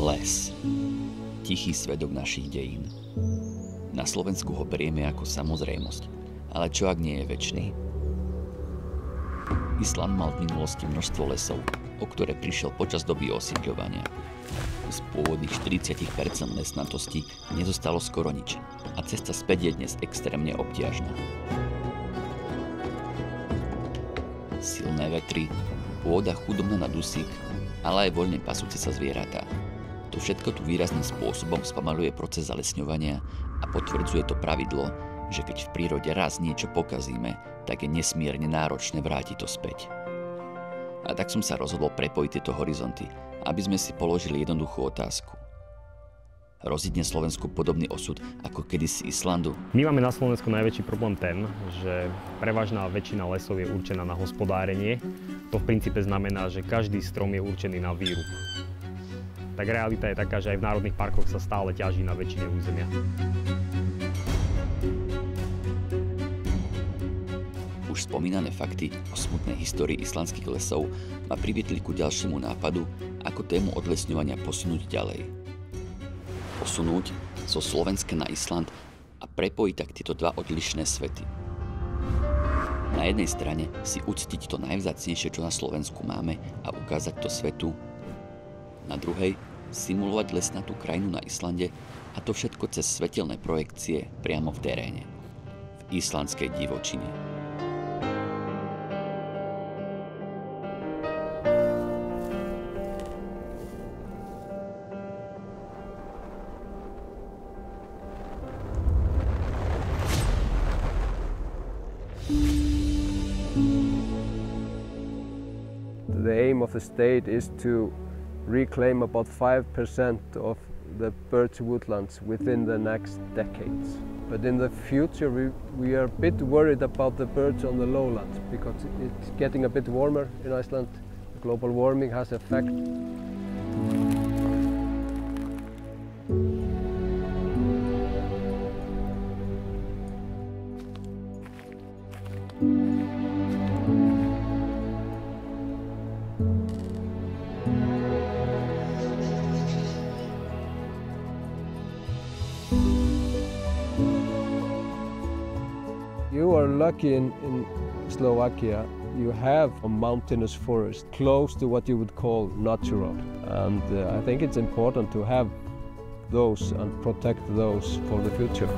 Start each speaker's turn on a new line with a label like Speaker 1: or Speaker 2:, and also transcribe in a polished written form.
Speaker 1: Les. Tichý svedok našich dejín. Na Slovensku ho berieme ako samozrejmosť. Ale čo ak nie je večný? Island mal v minulosti množstvo lesov, o ktoré prišiel počas doby osídľovania. Z pôvodných 40% lesnatosti nezostalo skoro nič a cesta späť je dnes extrémne obťažná. Silné vetry, pôda chudobná na dusík, ale aj voľne pasúce sa zvieratá. To všetko tu výrazným spôsobom spamaluje proces zalesňovania a potvrdzuje to pravidlo, že keď v prírode raz niečo pokazíme, tak je nesmierne náročné vrátiť to späť. A tak som sa rozhodol prepojiť tieto horizonty, aby sme si položili jednoduchú otázku. Hrozí dnes Slovensku podobný osud ako kedysi Islandu?
Speaker 2: My máme na Slovensku najväčší problém ten, že prevažná väčšina lesov je určená na hospodárenie. To v princípe znamená, že každý strom je určený na výrub. Tak realita je taká, že aj v národných parkoch sa stále ťaží na väčšine územia.
Speaker 1: Už spomínané fakty o smutnej histórii islandských lesov ma priviedli ku ďalšiemu nápadu, ako tému odlesňovania posunúť ďalej. Posunúť zo Slovenska na Island a prepojiť tak tieto dva odlišné svety. Na jednej strane si uctiť to najvzácnejšie, čo na Slovensku máme a ukázať to svetu. Na druhej simulovať lesnatú krajinu na Islande a to všetko cez svetelné projekcie priamo v teréne, v islandskej divočine.
Speaker 3: The aim of the state is to reclaim about 5% of the birch woodlands within the next decades. But in the future we are a bit worried about the birch on the lowlands because it's getting a bit warmer in Iceland. Global warming has effect. You are lucky in Slovakia. You have a mountainous forest close to what you would call natural. And I think it's important to have those and protect those for the future.